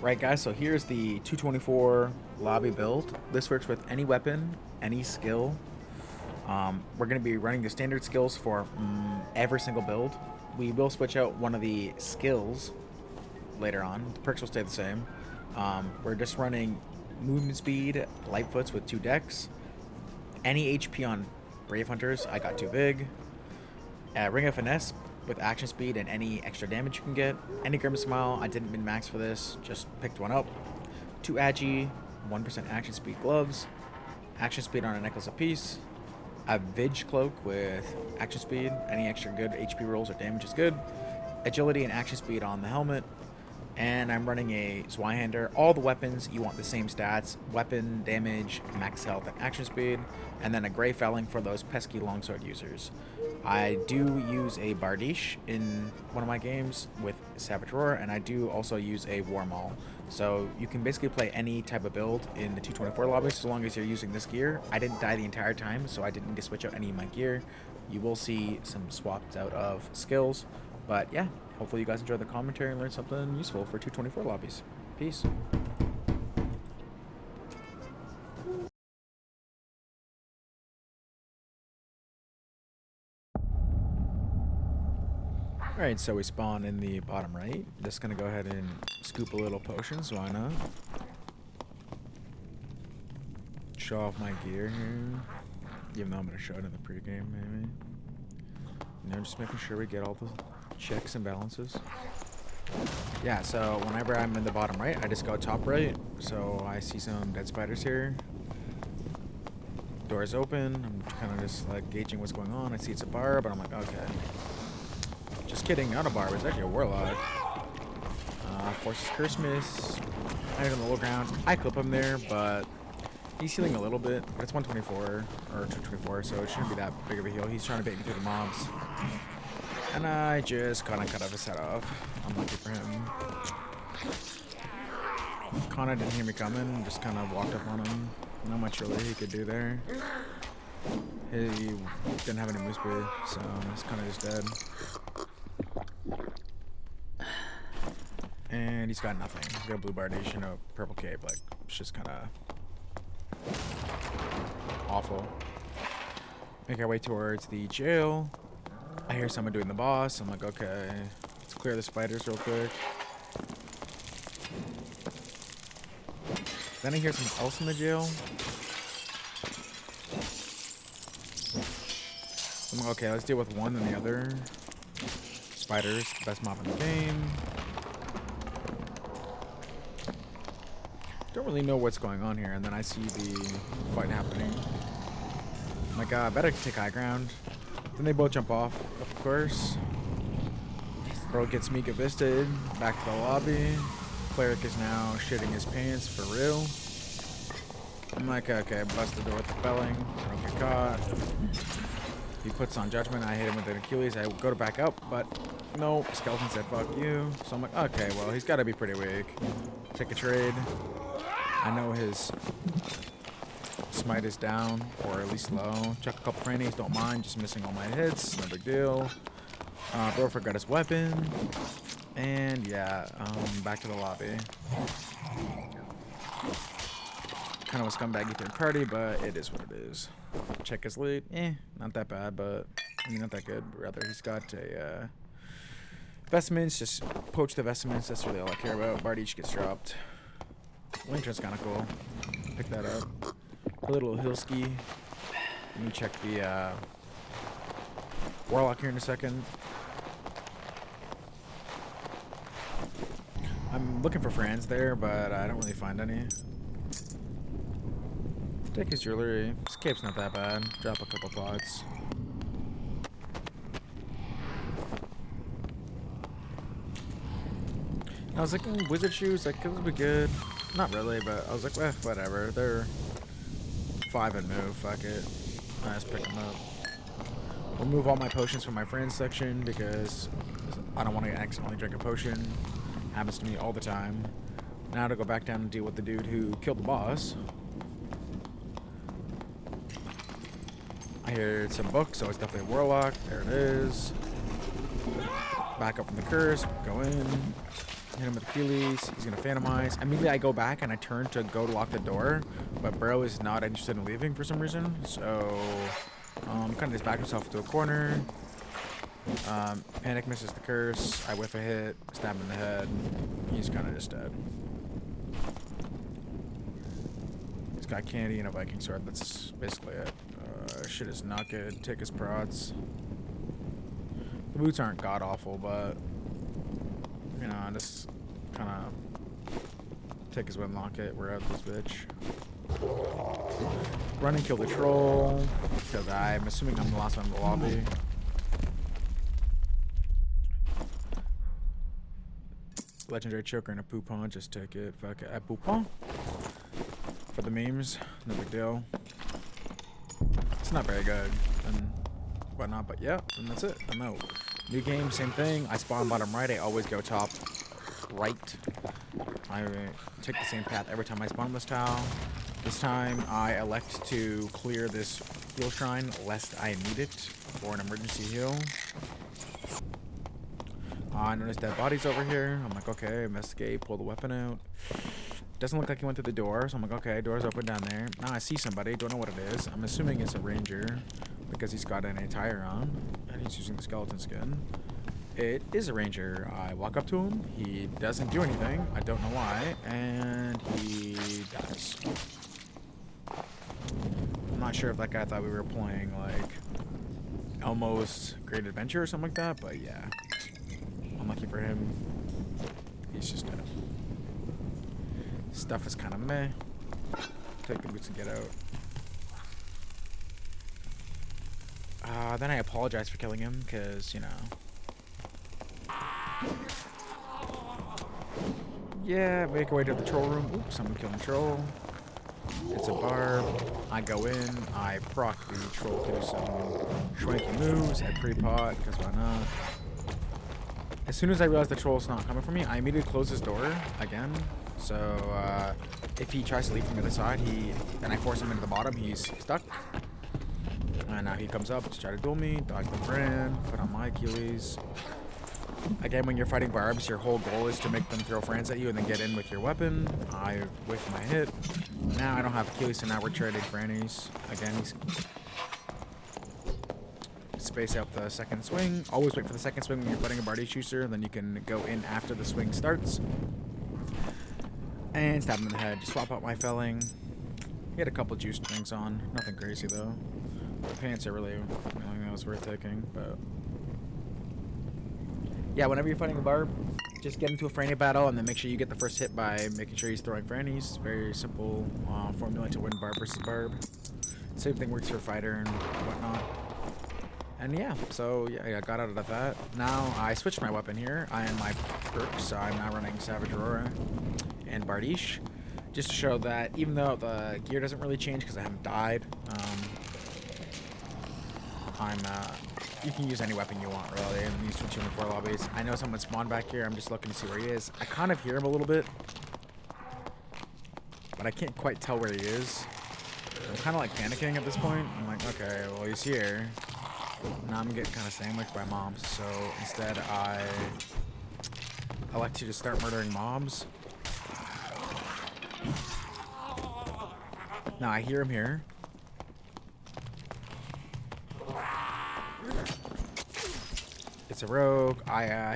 Right, guys, so here's the 224 lobby build. This works with any weapon, any skill. We're going to be running the standard skills for every single build. We will switch out one of the skills later on. The perks will stay the same. We're just running movement speed, lightfoots with 2 decks. Any HP on Brave Hunters, I got too big. Ring of Finesse with action speed and any extra damage you can get. Any Grim Smile, I didn't min max for this, just picked one up. 2 Agi, 1% action speed gloves, action speed on a necklace apiece. A Vidge cloak with action speed, any extra good HP rolls or damage is good. Agility and action speed on the helmet. And I'm running a Zweihander. All the weapons, you want the same stats. Weapon, damage, max health, and action speed. And then a Gray Felling for those pesky longsword users. I do use a Bardiche in one of my games with Savage Roar, and I do also use a War Maul. So you can basically play any type of build in the 224 lobby so long as you're using this gear. I didn't die the entire time, so I didn't need to switch out any of my gear. You will see some swapped out of skills. But yeah, hopefully you guys enjoyed the commentary and learned something useful for 224 lobbies. Peace. Alright, so we spawn in the bottom right. Just gonna go ahead and scoop a little potions, why not? Show off my gear here. Even though I'm gonna show it in the pregame, maybe. You know, just making sure we get all the checks and balances. Yeah, so whenever I'm in the bottom right, I just go top right. So I see some dead spiders here. Doors open. I'm kind of just like gauging what's going on. I see it's a bar, but I'm like, okay. Just kidding, not a barb, it's actually a warlock. Forces curse miss. I hit on the low ground. I clip him there, but he's healing a little bit. But it's 124 or 224, so it shouldn't be that big of a heal. He's trying to bait me through the mobs. And I just kind of cut off his head off. Unlucky for him. Kana didn't hear me coming, just kind of walked up on him. Not much really he could do there. He didn't have any move speed, so he's kind of just dead. And he's got nothing. He's got a blue Bardiche and a purple cape. Like, it's just kind of awful. Make our way towards the jail. I hear someone doing the boss. I'm like, okay, let's clear the spiders real quick. Then I hear someone else in the jail. I'm like, okay, let's deal with one and the other. Spiders, the best mob in the game. Don't really know what's going on here, and then I see the fight happening. I'm like, I better take high ground. Then they both jump off, of course. Bro gets Mika Visted, back to the lobby. Cleric is now shitting his pants for real. I'm like, okay, bust the door with the felling, so I don't get caught. He puts on judgment, I hit him with an Achilles, I go to back up, but no, Skeleton said fuck you. So I'm like, okay, well, he's gotta be pretty weak. Take a trade. I know his smite is down, or at least low. Chuck a couple frames, don't mind, just missing all my hits, no big deal. Bro forgot his weapon. And yeah, back to the lobby. Kind of a scumbaggy third party, but it is what it is. Check his loot, not that bad, but I mean, not that good. Rather, he's got a vestments, just poach the vestments, that's really all I care about. Bardiche gets dropped. Lantern's kind of cool. Pick that up. A little hill ski. Let me check the warlock here in a second. I'm looking for friends there, but I don't really find any. Take his jewelry. His cape's not that bad. Drop a couple pots. I was like, wizard shoes, like, those would be good. Not really, but I was like, well, whatever. They're 5 and move, fuck it. I just pick them up. Remove all my potions from my friends section because I don't want to accidentally drink a potion. Happens to me all the time. Now to go back down and deal with the dude who killed the boss. I heard some books, so it's definitely a warlock. There it is. Back up from the curse, go in. Hit him with Achilles. He's gonna phantomize. Immediately I go back and I turn to go to lock the door, but bro is not interested in leaving for some reason. So kind of just back himself into a corner. Panic misses the curse. I whiff a hit. Stab him in the head. He's kind of just dead. He's got candy and a Viking sword. That's basically it. Shit is not good. Take his prods. The boots aren't god awful, but you know, just kind of take his win locket. We're out this bitch. Run and kill the troll, because I'm assuming I'm the last one in the lobby. Legendary choker and a poupon. Just take it. Fuck it. A poupon for the memes. No big deal. It's not very good and whatnot, but yeah, and that's it. I'm out. New game, same thing. I spawn bottom right. I always go top right. I take the same path every time I spawn this tile. This time I elect to clear this heal shrine lest I need it for an emergency heal. I noticed dead bodies over here. I'm like, okay, investigate, pull the weapon out. Doesn't look like he went through the door, so I'm like, okay, door's open down there. Now I see somebody, don't know what it is. I'm assuming it's a ranger because he's got an attire on and he's using the skeleton skin. It is a ranger. I walk up to him. He doesn't do anything. I don't know why, and he dies. I'm not sure if that guy thought we were playing like Elmo's Great Adventure or something like that, but yeah. Unlucky for him, he's just dead. Stuff is kind of meh. Take the boots and get out. Then I apologize for killing him, because, you know. Yeah, make our way to the troll room. Oops, someone killed the troll. It's a barb. I go in, I proc the troll to do some schwanky moves at pre-pot, because why not? As soon as I realize the troll's not coming for me, I immediately close his door again. So if he tries to leave from the other side, and I force him into the bottom, he's stuck. And now he comes up to try to duel me, dodge the friend, put on my Achilles. Again, when you're fighting barbs, your whole goal is to make them throw friends at you and then get in with your weapon. I whiff my hit. Now I don't have Achilles, so now we're trading frannies. Again, he's space out the second swing. Always wait for the second swing when you're fighting a Bardiche user, then you can go in after the swing starts. And stab him in the head. Just swap out my felling. He had a couple juice things on. Nothing crazy though. The pants are really the only thing that was worth taking, but yeah, whenever you're fighting a barb, just get into a franny battle and then make sure you get the first hit by making sure he's throwing frannies. Very simple formula to win barb versus barb. Same thing works for fighter and whatnot. And yeah, so yeah, I got out of that. Now I switched my weapon here. I am my perks, so I'm now running Savage Aurora and Bardiche, just to show that even though the gear doesn't really change because I haven't died, you can use any weapon you want really in these 224 lobbies. I know someone spawned back here. I'm just looking to see where he is. I kind of hear him a little bit, but I can't quite tell where he is. I'm kind of like panicking at this point. I'm like, okay, well he's here. Now I'm getting kind of sandwiched by mobs, so instead I elect to just start murdering mobs. Now I hear him here. It's a rogue.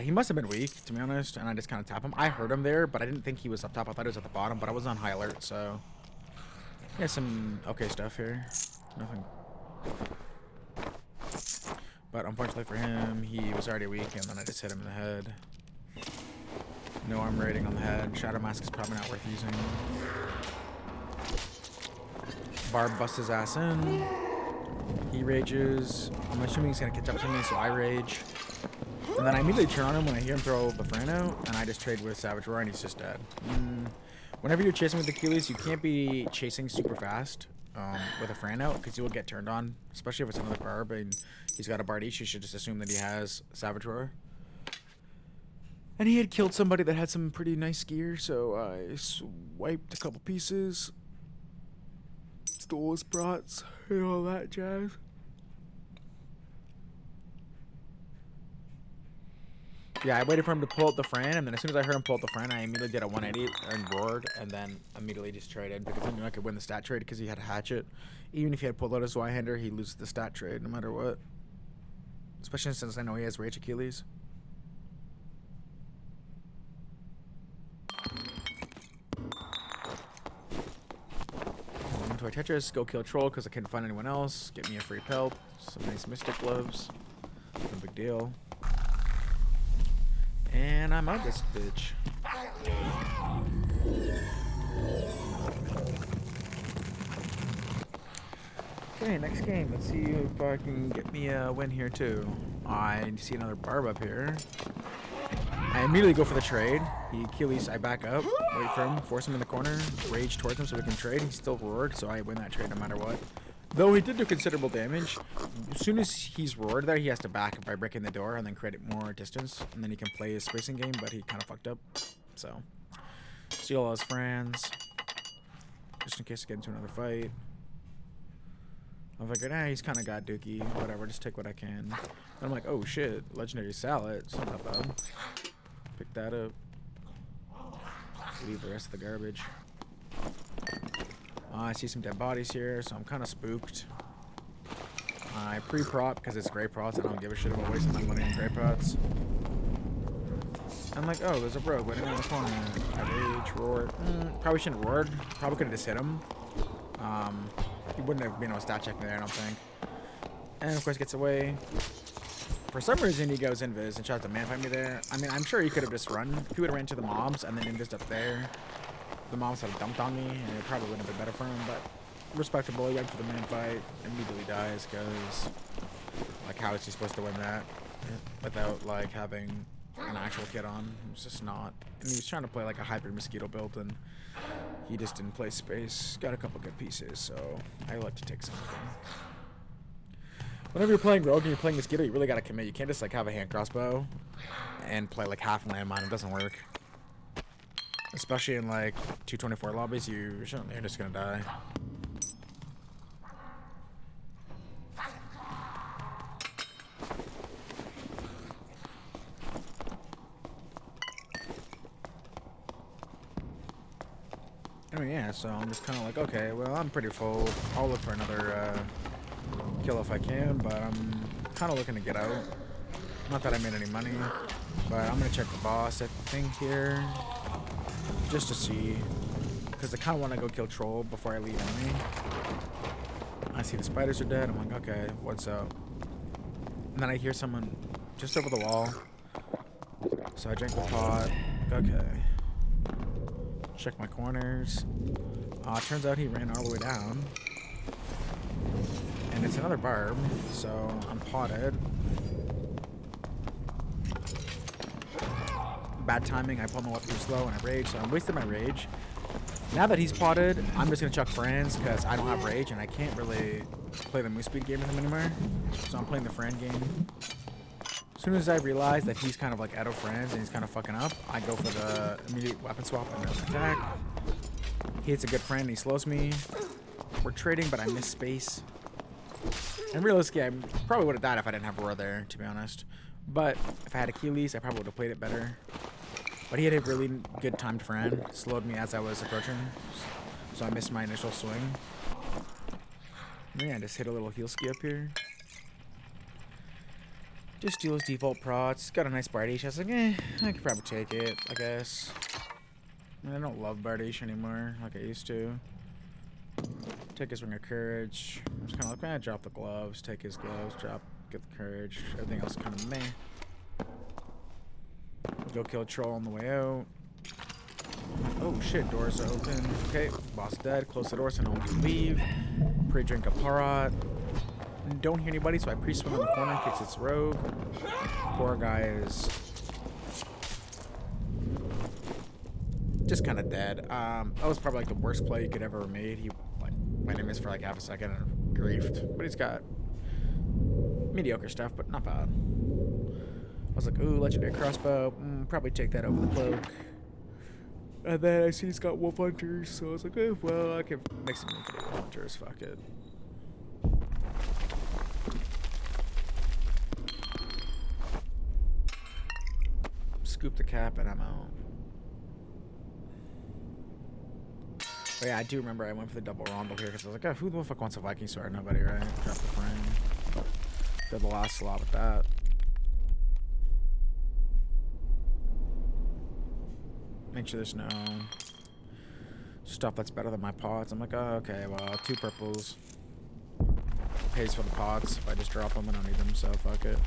He must have been weak, to be honest, and I just kind of tap him. I heard him there, but I didn't think he was up top. I thought he was at the bottom, but I was on high alert, so yeah, some okay stuff here. Nothing. But unfortunately for him, he was already weak, and then I just hit him in the head. No armor rating on the head. Shadow Mask is probably not worth using. Barb busts his ass in. He rages. I'm assuming he's going to catch up to me, so I rage. And then I immediately turn on him when I hear him throw the Fran out, and I just trade with Savage Roar, and he's just dead. Whenever you're chasing with Achilles, you can't be chasing super fast with a Fran out, because you will get turned on, especially if it's another Barb, and he's got a Bardiche. You should just assume that he has Savage Roar. And he had killed somebody that had some pretty nice gear, so I swiped a couple pieces, stole his prots, and all that jazz. Yeah, I waited for him to pull out the Fran, and then as soon as I heard him pull out the Fran, I immediately did a 180 and roared, and then immediately just traded because I knew I could win the stat trade because he had a hatchet. Even if he had pulled out his Y-hander, he loses the stat trade no matter what. Especially since I know he has Rage Achilles. Into a Tetris, go kill Troll because I couldn't find anyone else. Get me a free pelt, some nice Mystic gloves. No big deal. And I'm out this bitch. Okay, next game. Let's see if I can get me a win here too. I see another Barb up here. I immediately go for the trade. He Achilles, I back up, wait for him, force him in the corner, rage towards him so we can trade. He still roared, so I win that trade no matter what. Though he did do considerable damage, as soon as he's roared there, he has to back up by breaking the door and then create more distance. And then he can play his spacing game, but he kind of fucked up. So, steal all his friends, just in case I get into another fight. I figured, he's kind of got dookie, whatever, just take what I can. Then I'm like, oh shit, legendary salad, it's not that bad. Pick that up. Leave the rest of the garbage. I see some dead bodies here, so I'm kind of spooked. I pre-prop because it's gray prots. I don't give a shit about wasting my money on gray prots. I'm like, oh, there's a rogue waiting around the corner. I rage, roar. Probably shouldn't have roared. Probably could have just hit him. He wouldn't have been able to stat check me there, I don't think. And of course gets away. For some reason he goes invis and tries to man fight me there. I mean, I'm sure he could have just run. If he would have ran to the mobs and then invis up there, the mobs would have dumped on me and it probably wouldn't have been better for him, but respectable. He went for the man fight, immediately dies because, like, how is he supposed to win that without, like, having an actual kit on? It's just not. And he was trying to play like a hybrid mosquito build and he just didn't play space. Got a couple good pieces, so I like to take something. Whenever you're playing rogue and you're playing mosquito, you really gotta commit. You can't just like have a hand crossbow and play like half landmine. It doesn't work. Especially in like 224 lobbies, you're just gonna die. Anyway, yeah, so I'm just kind of like, okay, well, I'm pretty full. I'll look for another kill if I can, but I'm kind of looking to get out. Not that I made any money, but I'm going to check the boss, I think, here, just to see, because I kind of want to go kill Troll before I leave enemy. I see the spiders are dead. I'm like, okay, what's up? And then I hear someone just over the wall, so I drink the pot. Okay. Check my corners. Turns out he ran all the way down. And it's another barb, so I'm potted. Bad timing, I pulled my weapon too slow and I rage, so I'm wasting my rage. Now that he's potted, I'm just gonna chuck Fran's because I don't have rage and I can't really play the move speed game with him anymore. So I'm playing the Fran game. As soon as I realize that he's kind of like out of friends and he's kind of fucking up, I go for the immediate weapon swap and attack. He hits a good friend and he slows me. We're trading, but I miss space. And realistically, I probably would have died if I didn't have Roar there, to be honest. But if I had Achilles, I probably would have played it better. But he had a really good timed friend. Slowed me as I was approaching. So I missed my initial swing. And yeah, just hit a little heal ski up here. Just steal his default prots. Got a nice Bardish. I was like, I could probably take it, I guess. I mean, I don't love Bardish anymore like I used to. Take his Ring of Courage. I'm just kind of like, drop the gloves. Take his gloves. Get the courage. Everything else kind of meh. Go kill Troll on the way out. Oh shit, doors are open. Okay, boss dead. Close the door so no one can leave. Pre-drink a Parrot. Don't hear anybody, so I pre-swing on the corner in case it's rogue. Poor guy is just kind of dead. That was probably like the worst play you could ever have made. He like went in for like half a second and griefed, but he's got mediocre stuff, but not bad. I was like, ooh, legendary crossbow. Probably take that over the cloak. And then I see he's got wolf hunters, so I was like, oh, well, I can make some room for the wolf hunters. Fuck it. scoop the cap, and I'm out. But yeah, I do remember I went for the double rondo here because I was like, oh, who the fuck wants a Viking sword? Nobody, right? Drop the frame. Did the last slot with that. Make sure there's no stuff that's better than my pots. I'm like, oh, okay, well, 2 purples. Pays for the pots. If I just drop them, I don't need them, so fuck it.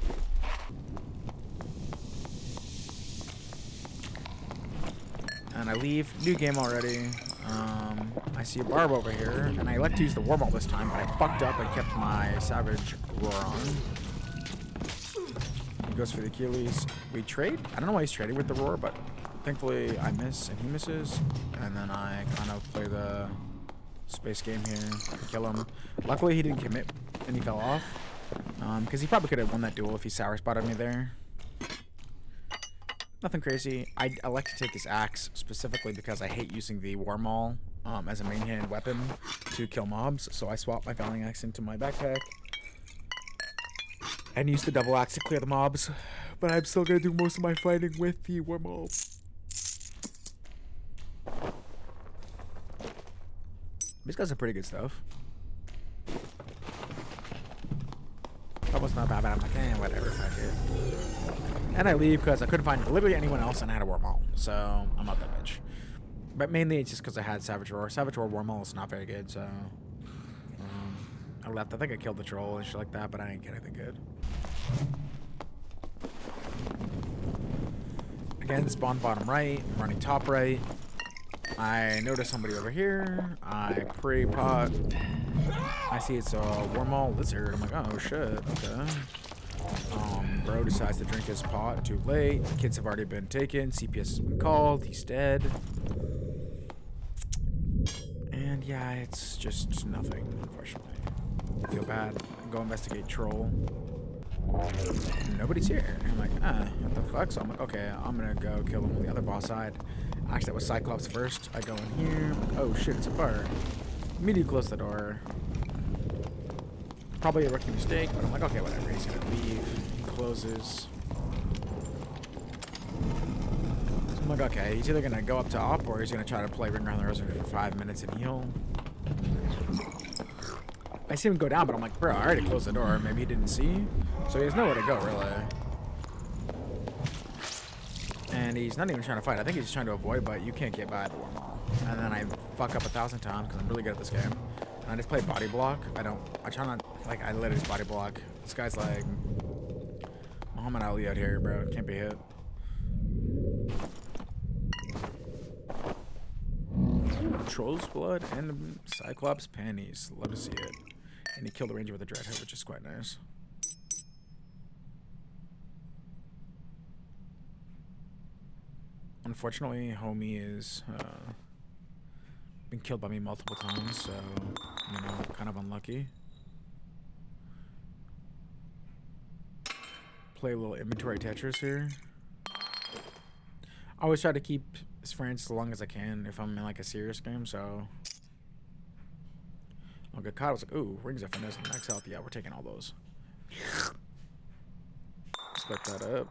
And I leave. New game already. I see a barb over here, and I like to use the warm-up this time, but I fucked up and kept my savage roar on. He goes for the Achilles. We trade? I don't know why he's trading with the roar, but thankfully I miss and he misses. And then I kind of play the space game here. Kill him. Luckily he didn't commit and he fell off. Because he probably could have won that duel if he sour spotted me there. Nothing crazy. I like to take his axe specifically because I hate using the war maul as a main hand weapon to kill mobs. So I swap my Fouling Axe into my backpack and use the double axe to clear the mobs. But I'm still going to do most of my fighting with the war maul. He's got some pretty good stuff. That was not bad, but I'm like, eh, whatever, fuck it. And I leave because I couldn't find literally anyone else and I had a war maul. So I'm out that bitch. But mainly it's just because I had Savage Roar. Savage Roar war maul is not very good, so I left. I think I killed the troll and shit like that, but I didn't get anything good. Again, spawn bottom right, I'm running top right. I notice somebody over here. I pre-pot. I see it's a war maul lizard. I'm like, oh shit, okay. Bro decides to drink his pot too late. The kids have already been taken. CPS has been called. He's dead. And yeah, it's just nothing, unfortunately. I feel bad. Go investigate troll. Nobody's here. I'm like, what the fuck? So I'm like, okay, I'm gonna go kill him on the other boss side. Actually, that was Cyclops first. I go in here. I'm like, oh shit, it's a bar. Immediately close the door. Probably a rookie mistake, but I'm like, okay, whatever. He's gonna leave. He closes. So I'm like, okay, he's either gonna go up to op or he's gonna try to play Ring Around the Rosary for 5 minutes and heal. I see him go down, but I'm like, bro, I already closed the door. Maybe he didn't see. So he has nowhere to go, really. And he's not even trying to fight. I think he's just trying to avoid, but you can't get by the war maul. And then I fuck up 1,000 times because I'm really good at this game. And I just play body block. I try not, like, I literally just body block. This guy's like Muhammad Ali out here, bro. Can't be hit. Troll's blood and Cyclops panties. Love to see it. And he killed the ranger with a dread hood, which is quite nice. Unfortunately, homie is been killed by me multiple times, so you know, kind of unlucky. Play a little inventory Tetris here. I always try to keep his friends as long as I can if I'm in like a serious game, so I'll get caught. I was like, ooh, rings of finesse and max health. Yeah, we're taking all those. Split that up.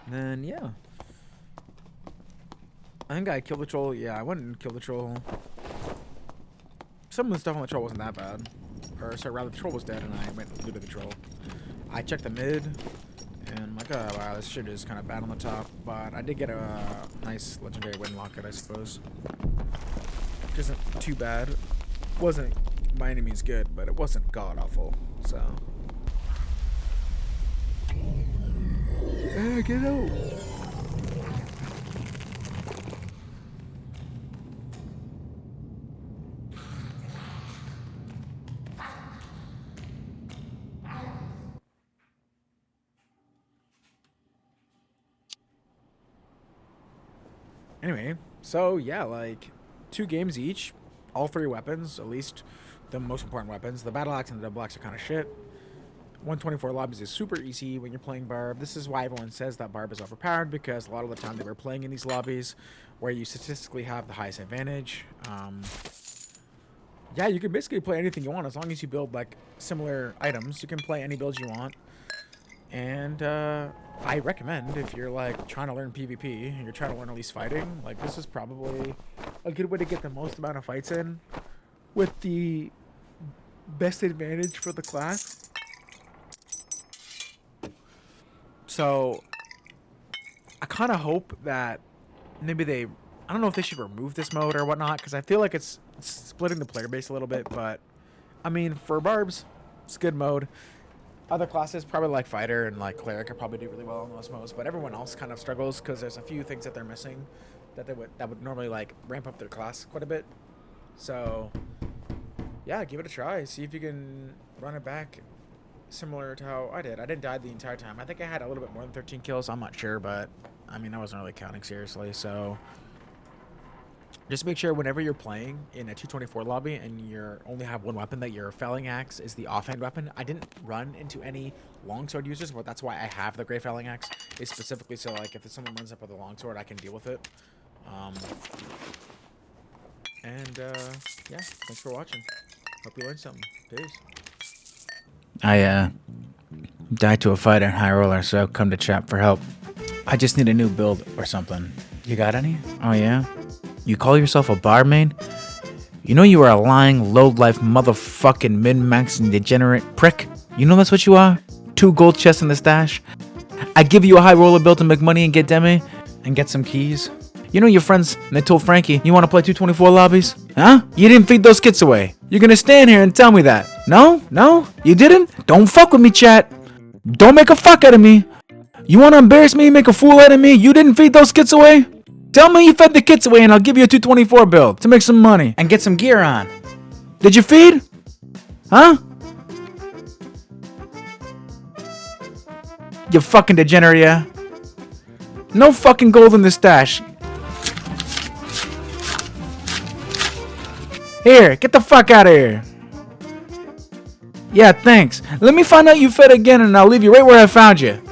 And then yeah, I think I killed the troll. Yeah, I went and killed the troll. Some of the stuff on the troll wasn't that bad, or sorry, rather the troll was dead, and I went and looted the troll. I checked the mid, and I'm like, oh wow, this shit is kind of bad on the top, but I did get a nice legendary win locket, I suppose. Which isn't too bad. Wasn't by any means good, but it wasn't god awful. So. Get out. Anyway, so yeah, like 2 games each, all 3 weapons, at least the most important weapons. The battle axe and the double axe are kind of shit. 124 lobbies is super easy when you're playing Barb. This is why everyone says that Barb is overpowered, because a lot of the time they were playing in these lobbies where you statistically have the highest advantage. yeah, you can basically play anything you want as long as you build like similar items. You can play any builds you want. And I recommend if you're like trying to learn PvP and you're trying to learn at least fighting, like this is probably a good way to get the most amount of fights in with the best advantage for the class. So I kind of hope that maybe I don't know if they should remove this mode or whatnot, because I feel like it's splitting the player base a little bit. But I mean, for Barbs, it's a good mode. Other classes, probably like Fighter and like Cleric, could probably do really well in those modes, but everyone else kind of struggles because there's a few things that they're missing that would normally like ramp up their class quite a bit. So yeah, give it a try. See if you can run it back similar to how I did. I didn't die the entire time. I think I had a little bit more than 13 kills. I'm not sure, but I mean, I wasn't really counting seriously. So just make sure whenever you're playing in a 224 lobby and you only have one weapon, that your felling axe is the offhand weapon. I didn't run into any longsword users, but that's why I have the gray felling axe. It's specifically so like if someone runs up with a longsword, I can deal with it. Yeah, thanks for watching. Hope you learned something. Peace. I died to a fighter in High Roller, so come to chat for help. I just need a new build or something. You got any? Oh yeah? You call yourself a bar main? You know you are a lying, low-life, motherfucking min-maxing degenerate prick? You know that's what you are? 2 gold chests in the stash? I give you a high roller build to make money and get demi? And get some keys? You know your friends, and they told Frankie, you want to play 224 lobbies? Huh? You didn't feed those skits away. You're gonna stand here and tell me that. No? No? You didn't? Don't fuck with me, chat. Don't make a fuck out of me. You wanna embarrass me, make a fool out of me? You didn't feed those skits away? Tell me you fed the kits away and I'll give you a 224 build to make some money and get some gear on. Did you feed? Huh? You fucking degenerate, yeah? No fucking gold in the stash. Here, get the fuck out of here. Yeah, thanks. Let me find out you fed again and I'll leave you right where I found you.